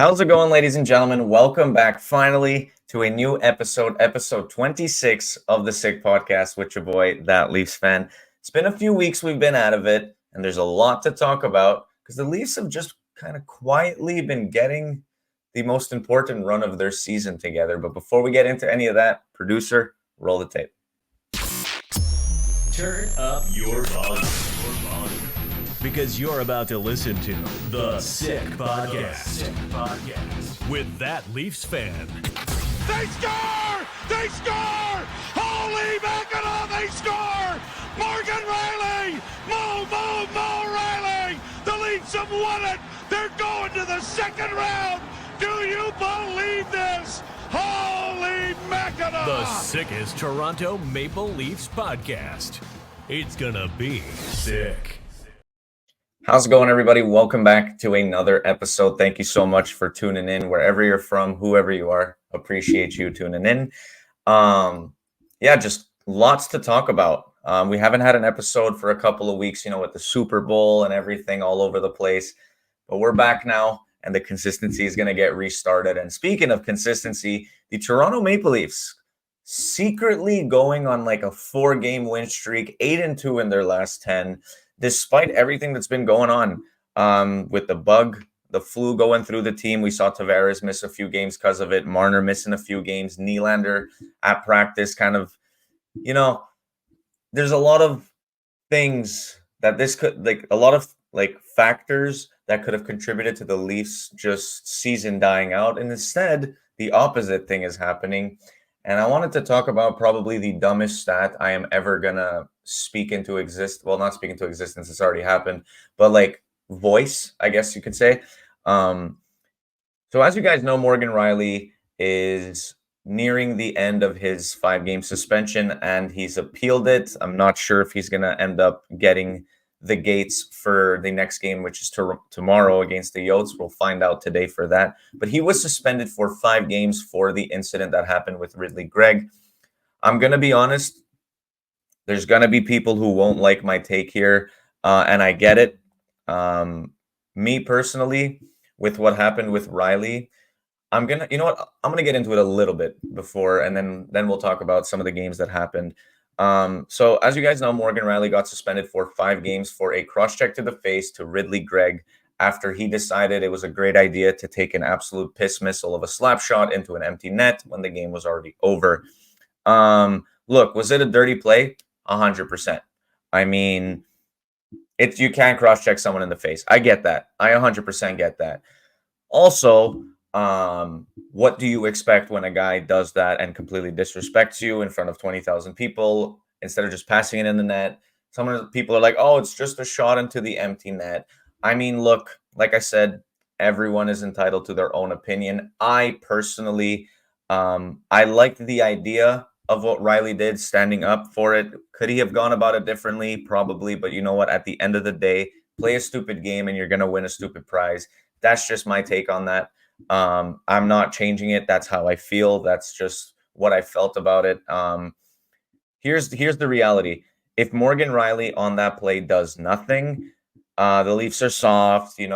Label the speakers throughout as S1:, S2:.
S1: How's it going, ladies and gentlemen? Welcome back finally to a new episode 26 of the Sick Podcast with your boy, That Leafs Fan. It's been a few weeks we've been out of it, and there's a lot to talk about because the Leafs have just kind of quietly been getting the most important run of their season together. But before we get into any of that, producer, roll the tape.
S2: Turn up your volume. Because you're about to listen to The Sick Podcast. With That Leafs Fan.
S3: They score! They score! Holy mackerel, they score! Morgan Riley! Mo Riley! The Leafs have won it! They're going to the second round! Do you believe this? Holy mackerel!
S2: The sickest Toronto Maple Leafs podcast. It's gonna be sick.
S1: How's it going, everybody? Welcome back to another episode. Thank you so much for tuning in, wherever you're from, whoever you are. Appreciate you tuning in. Just lots to talk about. We haven't had an episode for a couple of weeks, with the Super Bowl and everything all over the place. But we're back now, and the consistency is going to get restarted. And speaking of consistency, the Toronto Maple Leafs secretly going on like a 4-game win streak, 8-2 in their last 10. Despite everything that's been going on with the flu going through the team. We saw Tavares miss a few games because of it. Marner missing a few games. Nylander at practice there's a lot of things that this could, a lot of factors that could have contributed to the Leafs just season dying out. And instead, the opposite thing is happening. And I wanted to talk about probably the dumbest stat I am ever going to speak into existence. Well, not speak into existence. It's already happened. But voice, I guess you could say. So as you guys know, Morgan Riley is nearing the end of his 5-game suspension, and he's appealed it. I'm not sure if he's going to end up getting the gates for the next game, which is tomorrow against the Yotes. We'll find out today for that. But he was suspended for 5 games for the incident that happened with Ridly Greig. I'm going to be honest. There's going to be people who won't like my take here, and I get it. Me personally, with what happened with Riley, I'm going to get into it a little bit before, and then we'll talk about some of the games that happened. So as you guys know, Morgan Riley got suspended for 5 games for a cross-check to the face to Ridly Greig after he decided it was a great idea to take an absolute piss missile of a slap shot into an empty net when the game was already over. Look, was it a dirty play? 100%. I mean, you can't cross-check someone in the face. I get that. I 100% get that. Also, what do you expect when a guy does that and completely disrespects you in front of 20,000 people instead of just passing it in the net? Some of the people are like, oh, it's just a shot into the empty net. I mean, look, like I said, everyone is entitled to their own opinion. I personally, I liked the idea of what Riley did, standing up for it. Could he have gone about it differently? Probably. But you know what? At the end of the day, play a stupid game and you're going to win a stupid prize. That's just my take on that. I'm not changing it. That's how I feel. That's just what I felt about it. Here's the reality. If Morgan Riley on that play does nothing, the Leafs are soft. They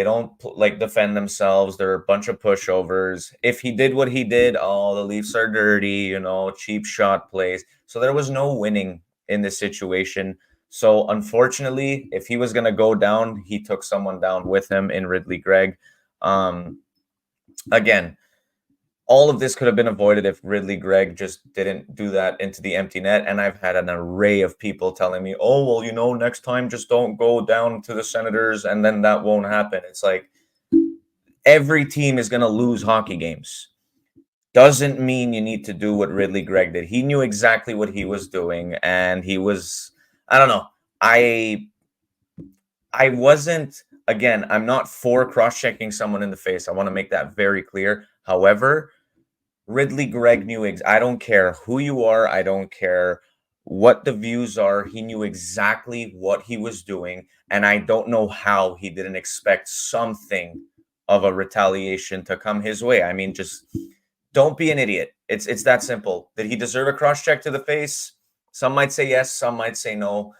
S1: don't defend themselves. They're a bunch of pushovers. If he did what he did, the Leafs are dirty, cheap shot plays. So there was no winning in this situation. So unfortunately, if he was going to go down, he took someone down with him in Ridly Greig. Again, all of this could have been avoided if Ridly Greig just didn't do that into the empty net. And I've had an array of people telling me, oh, well, next time just don't go down to the Senators and then that won't happen. It's like every team is going to lose hockey games. Doesn't mean you need to do what Ridly Greig did. He knew exactly what he was doing, and he was, I don't know. I wasn't, again, I'm not for cross-checking someone in the face. I want to make that very clear. However, Ridly Greig knew, I don't care who you are. I don't care what the views are. He knew exactly what he was doing, and I don't know how he didn't expect something of a retaliation to come his way. I mean, just don't be an idiot. It's that simple. Did he deserve a cross-check to the face? Some might say yes, some might say no.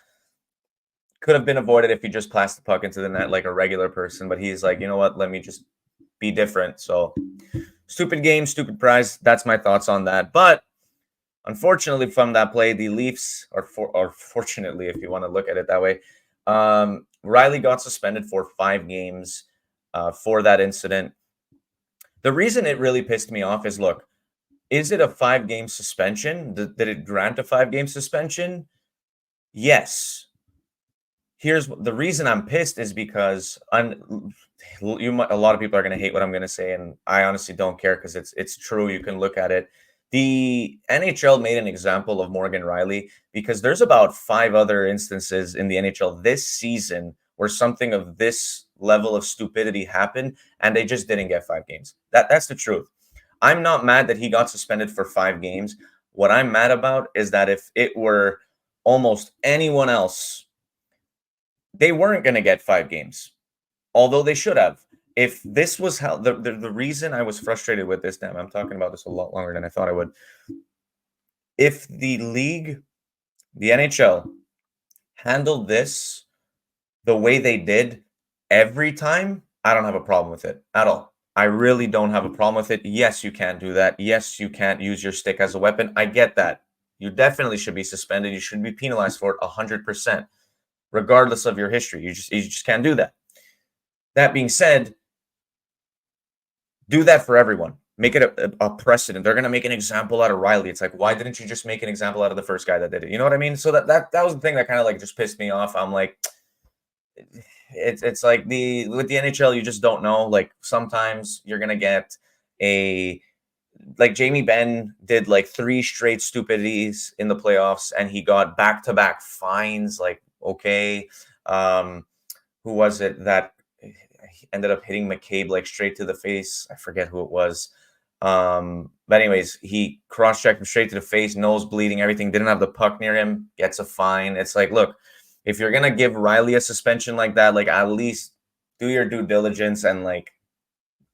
S1: could have been avoided if he just passed the puck into the net like a regular person. But he's like, you know what? Let me just be different. So stupid game, stupid prize. That's my thoughts on that. But unfortunately, from that play, the Leafs, or fortunately, if you want to look at it that way, Riley got suspended for 5 games for that incident. The reason it really pissed me off is, look, is it a 5-game suspension? Did it grant a 5-game suspension? Yes. Here's the reason I'm pissed is because a lot of people are going to hate what I'm going to say, and I honestly don't care because it's true. You can look at it. The NHL made an example of Morgan Rielly because there's about 5 other instances in the NHL this season where something of this level of stupidity happened, and they just didn't get 5 games. That's the truth. I'm not mad that he got suspended for 5 games. What I'm mad about is that if it were almost anyone else, they weren't going to get 5 games, although they should have. If this was how the reason I was frustrated with this, damn, I'm talking about this a lot longer than I thought I would. If the league, the NHL, handled this the way they did every time, I don't have a problem with it at all. I really don't have a problem with it. Yes, you can't do that. Yes, you can't use your stick as a weapon. I get that. You definitely should be suspended. You should be penalized for it 100%, regardless of your history. You just can't do that. That being said, do that for everyone. Make it a precedent. They're going to make an example out of Rielly. It's like, why didn't you just make an example out of the first guy that did it? You know what I mean? So that was the thing that kind of like just pissed me off. I'm like, it's like with the NHL, you just don't know. Like sometimes you're going to get like Jamie Benn did like 3 straight stupidities in the playoffs, and he got back-to-back fines. Like, okay, who was it that ended up hitting McCabe like straight to the face? I forget who it was. But anyways, he cross-checked him straight to the face, nose bleeding, everything. Didn't have the puck near him, gets a fine. It's like, look, if you're gonna give Rielly a suspension like that, like at least do your due diligence and like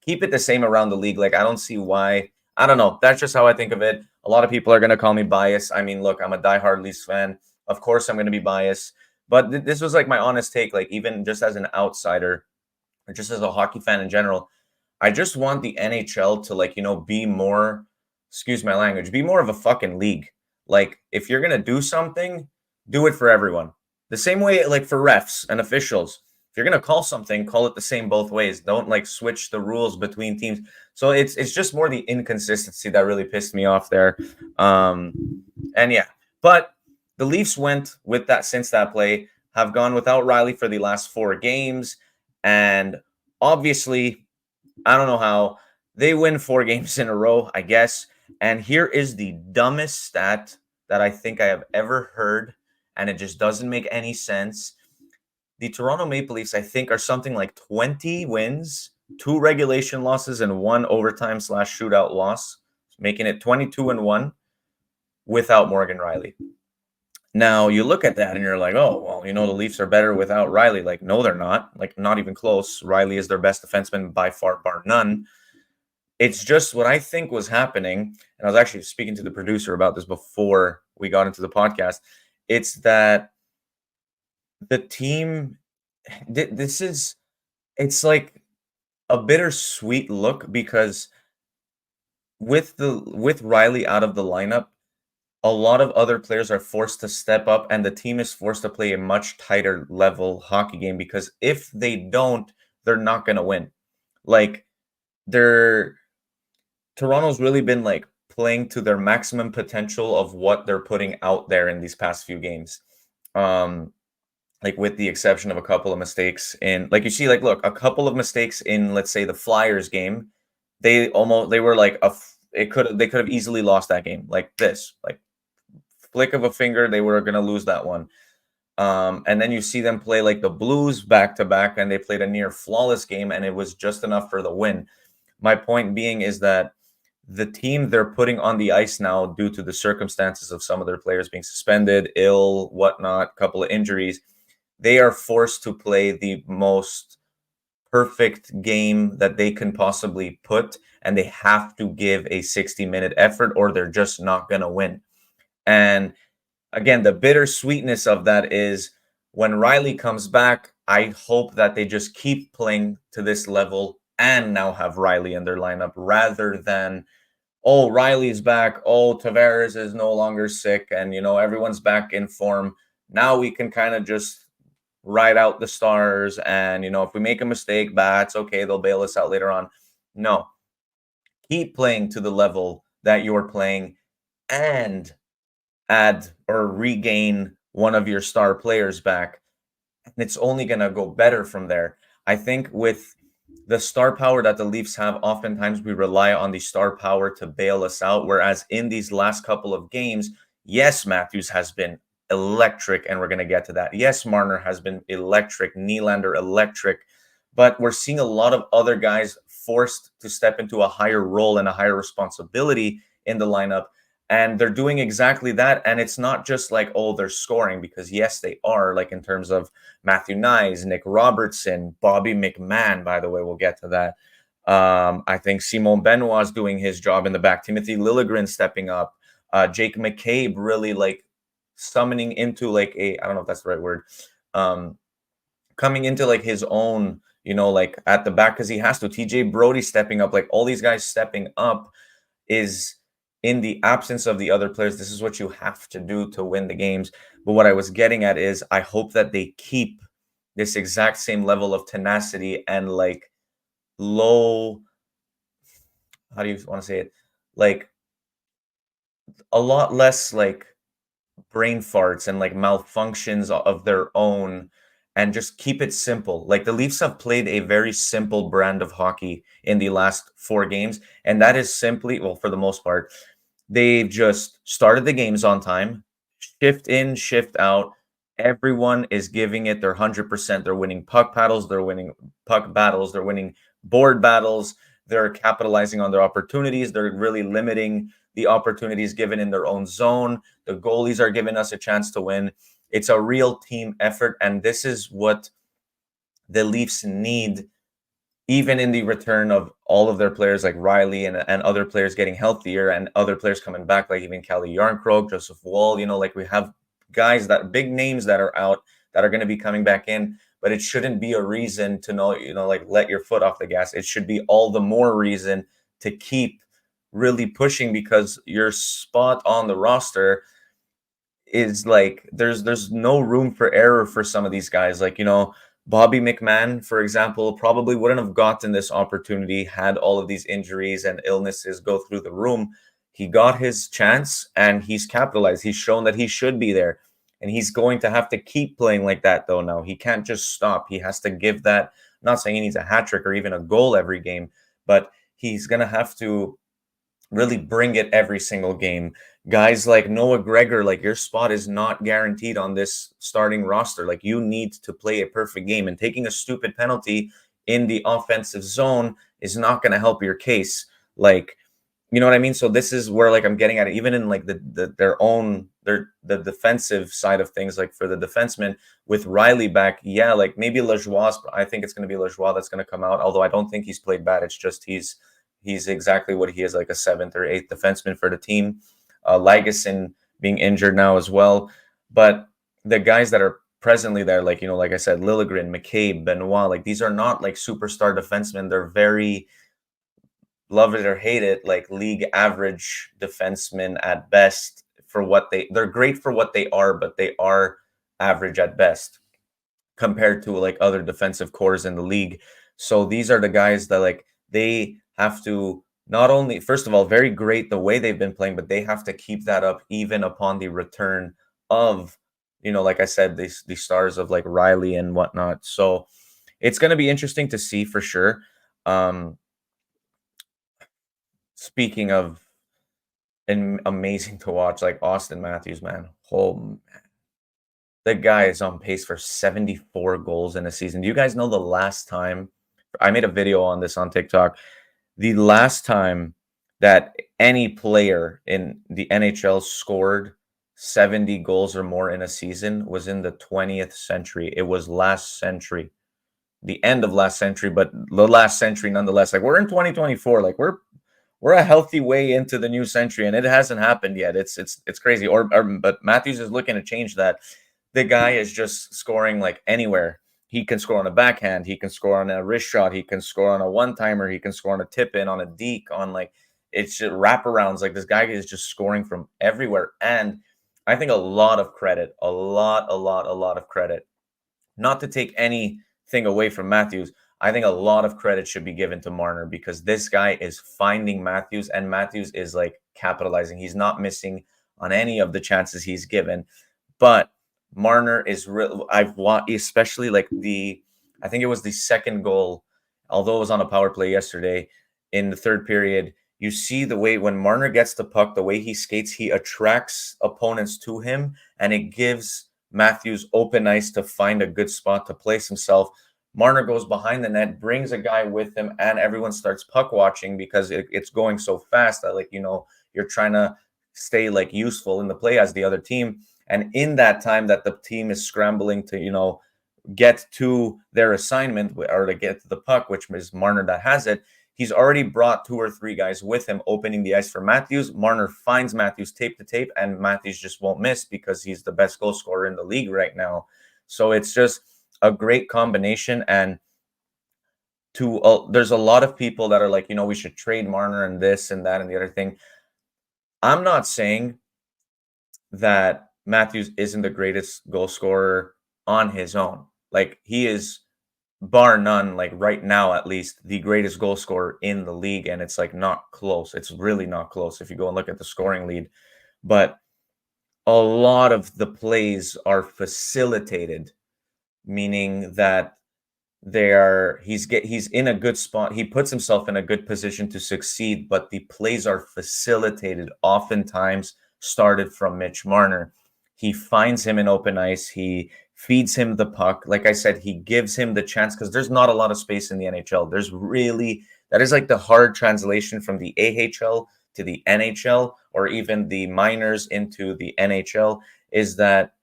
S1: keep it the same around the league. Like I don't see why. I don't know. That's just how I think of it. A lot of people are gonna call me biased. I mean, look, I'm a diehard Leafs fan. Of course, I'm gonna be biased. But this was like my honest take. Like even just as an outsider, or just as a hockey fan in general, I just want the NHL to like, be more, excuse my language, be more of a fucking league. Like if you're going to do something, do it for everyone. The same way like for refs and officials. If you're going to call something, call it the same both ways. Don't like switch the rules between teams. So it's just more the inconsistency that really pissed me off there. And yeah, but the Leafs went with that since that play, have gone without Rielly for the last 4 games. And obviously, I don't know how they win 4 games in a row, I guess. And here is the dumbest stat that I think I have ever heard, and it just doesn't make any sense. The Toronto Maple Leafs, I think, are something like 20 wins, 2 regulation losses, and 1 overtime/shootout loss, making it 22-1 without Morgan Rielly. Now, you look at that and you're like, oh, well, the Leafs are better without Rielly. Like, no, they're not. Like, not even close. Rielly is their best defenseman by far, bar none. It's just what I think was happening. And I was actually speaking to the producer about this before we got into the podcast. It's that the team, it's like a bittersweet look because with Rielly out of the lineup, a lot of other players are forced to step up and the team is forced to play a much tighter level hockey game because if they don't, they're not going to win. Like Toronto's really been like playing to their maximum potential of what they're putting out there in these past few games. Like with the exception of a couple of mistakes in, like you see, like, look, a couple of mistakes in, let's say the Flyers game, they were like they could have easily lost that game like this, like flick of a finger, they were going to lose that one. And then you see them play like the Blues back to back, and they played a near flawless game, and it was just enough for the win. My point being is that the team they're putting on the ice now, due to the circumstances of some of their players being suspended, ill, whatnot, couple of injuries, they are forced to play the most perfect game that they can possibly put, and they have to give a 60-minute effort or they're just not going to win. And again, the bittersweetness of that is when Riley comes back, I hope that they just keep playing to this level and now have Riley in their lineup rather than, oh, Riley's back. Oh, Tavares is no longer sick. And, everyone's back in form. Now we can kind of just ride out the stars. And, if we make a mistake, bats, okay, they'll bail us out later on. No, keep playing to the level that you're playing and add or regain one of your star players back. And it's only going to go better from there. I think with the star power that the Leafs have, oftentimes we rely on the star power to bail us out. Whereas in these last couple of games, yes, Matthews has been electric, and we're going to get to that. Yes, Marner has been electric, Nylander electric, but we're seeing a lot of other guys forced to step into a higher role and a higher responsibility in the lineup. And they're doing exactly that. And it's not just like, oh, they're scoring, because yes, they are, like in terms of Matthew Knies, Nick Robertson, Bobby McMahon, by the way, we'll get to that. I think Simon Benoit is doing his job in the back. Timothy Liljegren stepping up. Jake McCabe really like summoning into like I don't know if that's the right word, coming into like his own, like at the back, because he has to. TJ Brody stepping up, like all these guys stepping up is in the absence of the other players. This is what you have to do to win the games. But what I was getting at is I hope that they keep this exact same level of tenacity and like low, how do you want to say it? Like a lot less like brain farts and like malfunctions of their own, and just keep it simple. Like the Leafs have played a very simple brand of hockey in the last 4 games, and that is simply, well, for the most part, they've just started the games on time, shift in, shift out. Everyone is giving it their 100%. They're winning puck battles, they're winning puck battles, they're winning board battles, they're capitalizing on their opportunities, they're really limiting the opportunities given in their own zone. The goalies are giving us a chance to win. It's a real team effort, and this is what the Leafs need, even in the return of all of their players like Riley and other players getting healthier and other players coming back, like even Kelly Yarncroke, Joseph Woll. Like we have guys, that big names that are out that are going to be coming back in, but it shouldn't be a reason to like let your foot off the gas. It should be all the more reason to keep really pushing, because your spot on the roster is like there's no room for error for some of these guys. Like, Bobby McMahon, for example, probably wouldn't have gotten this opportunity had all of these injuries and illnesses go through the room. He got his chance and he's capitalized. He's shown that he should be there. And he's going to have to keep playing like that, though, now. He can't just stop. He has to give that. I'm not saying he needs a hat trick or even a goal every game, but he's going to have to really bring it every single game. Guys like Noah Gregor, like your spot is not guaranteed on this starting roster. Like you need to play a perfect game, and taking a stupid penalty in the offensive zone is not going to help your case. Like, you know what I mean? So this is where like I'm getting at it, even in like the defensive side of things, like for the defensemen with Riley back. Yeah, like maybe Lajoie, I think it's going to be Lajoie that's going to come out, although I don't think he's played bad. It's just he's exactly what he is, like a 7th or 8th defenseman for the team. Lagesson being injured now as well. But the guys that are presently there, like, like I said, Liljegren, McCabe, Benoit, like these are not like superstar defensemen. They're very, love it or hate it, like league average defensemen at best for what they're great for what they are, but they are average at best compared to like other defensive cores in the league. So these are the guys that like they have to not only, first of all, very great the way they've been playing, but they have to keep that up even upon the return of, like I said, the stars of like Riley and whatnot. So it's going to be interesting to see for sure. Speaking of amazing to watch, like Austin Matthews, man, the guy is on pace for 74 goals in a season. Do you guys know the last time? I made a video on this on TikTok. The last time that any player in the NHL scored 70 goals or more in a season was in the 20th century. It was last century, the end of last century, but the last century nonetheless. Like we're in 2024, like we're a healthy way into the new century, and it hasn't happened yet. It's crazy. But Matthews is looking to change that. the guy is just scoring like anywhere. He can score on a backhand. He can score on a wrist shot. He can score on a one-timer. He can score on a tip-in, on a deke, on like it's just wraparounds. Like this guy is just scoring from everywhere. And I think a lot of credit, a lot of credit. Not to take anything away from Matthews, I think a lot of credit should be given to Marner because this guy is finding Matthews and Matthews is like capitalizing. He's not missing on any of the chances he's given. But Marner is real. I've watched, especially like I think it was the second goal, although it was on a power play yesterday in the third period. You see the way when Marner gets the puck, the way he skates, he attracts opponents to him and it gives Matthews open ice to find a good spot to place himself. Marner goes behind the net, brings a guy with him, and everyone starts puck watching because it's going so fast that, like, you're trying to stay like useful in the play as the other team. And in that time that the team is scrambling to, get to their assignment or to get to the puck, which is Marner that has it, he's already brought 2 or 3 guys with him opening the ice for Matthews. Marner finds Matthews tape to tape, and Matthews just won't miss because he's the best goal scorer in the league right now. So it's just a great combination. And there's a lot of people that are like, we should trade Marner and this and that and the other thing. I'm not saying that Matthews isn't the greatest goal scorer on his own. Like, he is, bar none, like right now at least, the greatest goal scorer in the league, and it's like not close. It's really not close if you go and look at the scoring lead. But a lot of the plays are facilitated, meaning that he's in a good spot. He puts himself in a good position to succeed, but the plays are facilitated, oftentimes started from Mitch Marner. He finds him in open ice. He feeds him the puck. Like I said, he gives him the chance because there's not a lot of space in the NHL. That is like the hard translation from the AHL to the NHL or even the minors into the NHL, is that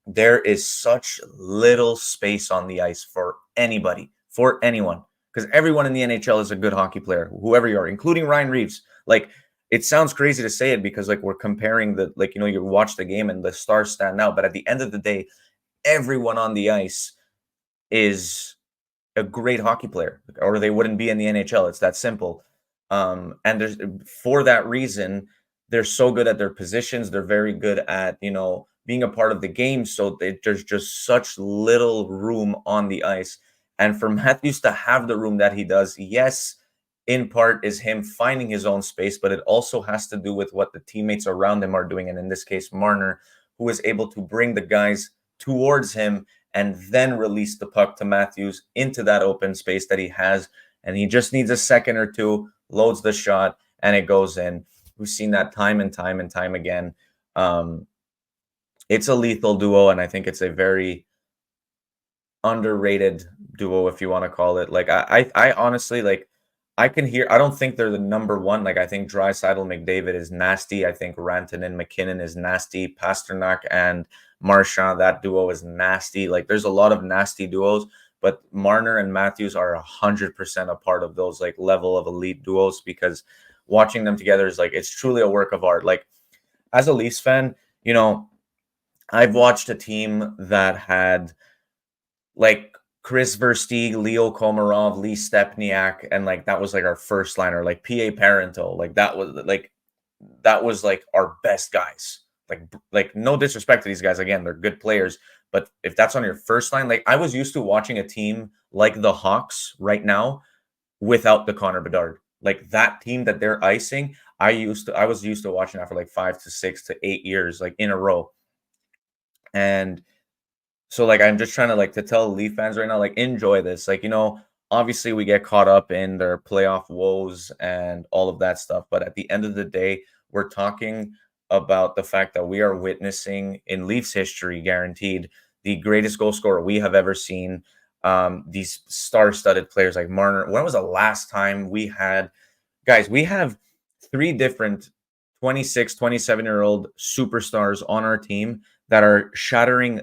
S1: there is such little space on the ice for anybody, for anyone, because everyone in the NHL is a good hockey player, whoever you are, including Ryan Reeves. Like, it sounds crazy to say it because like we're comparing you watch the game and the stars stand out, but at the end of the day, everyone on the ice is a great hockey player, or they wouldn't be in the NHL. It's that simple. And for that reason, they're so good at their positions. They're very good at, being a part of the game. So there's just such little room on the ice. And for Matthews to have the room that he does, yes, in part is him finding his own space, but it also has to do with what the teammates around him are doing. And in this case, Marner, who is able to bring the guys towards him and then release the puck to Matthews into that open space that he has. And he just needs a second or two, loads the shot, and it goes in. We've seen that time and time and time again. It's a lethal duo, and I think it's a very underrated duo, if you want to call it. Like, I honestly, like, I don't think they're the number one. Like, I think Draisaitl McDavid is nasty. I think Rantanen McKinnon is nasty. Pasternak and Marchand, that duo is nasty. Like, there's a lot of nasty duos, but Marner and Matthews are 100% a part of those like level of elite duos, because watching them together is like, it's truly a work of art. Like, as a Leafs fan, I've watched a team that had like Chris Versteeg, Leo Komarov, Lee Stepniak, and like that was like our first liner, like P.A. Parento, like that was like our best guys. Like no disrespect to these guys, again, they're good players, but if that's on your first line, like I was used to watching a team like the Hawks right now without the Connor Bedard. Like that team that they're icing, I was used to watching that for like 5 to 6 to 8 years, like in a row. And so like I'm just trying to like to tell Leaf fans right now, like, enjoy this. Like, obviously we get caught up in their playoff woes and all of that stuff, but at the end of the day, we're talking about the fact that we are witnessing in Leafs history, guaranteed, the greatest goal scorer we have ever seen. These star-studded players like Marner. When was the last time we had guys? We have 3 different 26, 27-year-old superstars on our team that are shattering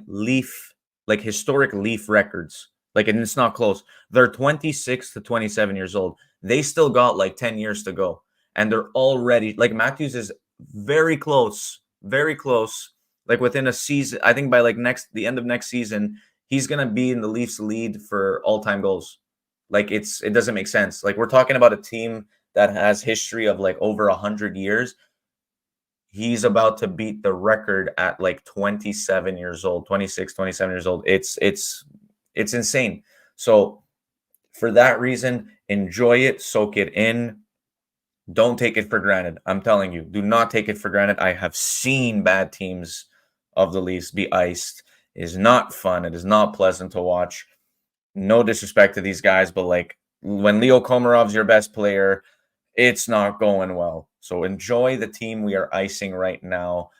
S1: historic Leaf records. Like, and it's not close. They're 26 to 27 years old. They still got like 10 years to go. And they're already, like, Matthews is very close. like within a season, I think by like the end of next season, he's gonna be in the Leafs lead for all-time goals. Like it doesn't make sense. Like we're talking about a team that has history of like over 100 years. He's about to beat the record at like 27 years old, 26, 27 years old. It's insane. So for that reason, enjoy it, soak it in. Don't take it for granted. I'm telling you, do not take it for granted. I have seen bad teams of the Leafs be iced. It is not fun. It is not pleasant to watch. No disrespect to these guys, but like when Leo Komarov's your best player, it's not going well. So enjoy the team we are icing right now.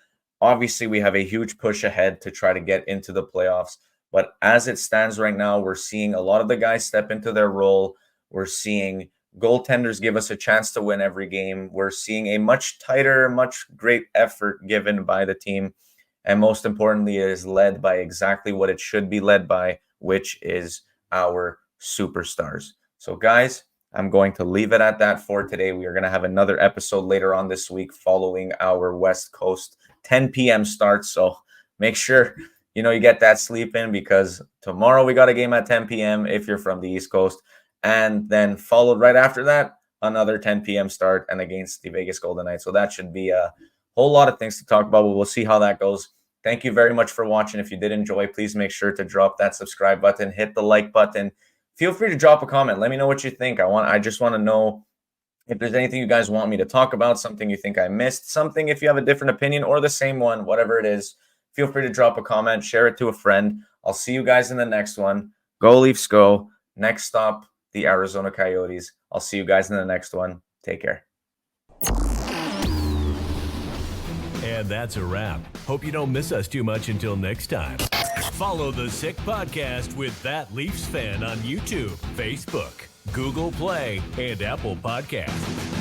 S1: Obviously, we have a huge push ahead to try to get into the playoffs. But as it stands right now, we're seeing a lot of the guys step into their role. We're seeing goaltenders give us a chance to win every game. We're seeing a much tighter, much great effort given by the team. And most importantly, it is led by exactly what it should be led by, which is our superstars. So guys, I'm going to leave it at that for today. We are going to have another episode later on this week following our West Coast 10 p.m. start. So make sure, you get that sleep in, because tomorrow we got a game at 10 p.m. if you're from the East Coast. And then followed right after that, another 10 p.m. start and against the Vegas Golden Knights. So that should be a whole lot of things to talk about, but we'll see how that goes. Thank you very much for watching. If you did enjoy, please make sure to drop that subscribe button, hit the like button. Feel free to drop a comment. Let me know what you think. I just want to know if there's anything you guys want me to talk about, something you think I missed, something if you have a different opinion or the same one, whatever it is. Feel free to drop a comment, share it to a friend. I'll see you guys in the next one. Go Leafs, go. Next stop, the Arizona Coyotes. I'll see you guys in the next one. Take care.
S2: And that's a wrap. Hope you don't miss us too much until next time. Follow the Sick Podcast with That Leafs Fan on YouTube, Facebook, Google Play, and Apple Podcasts.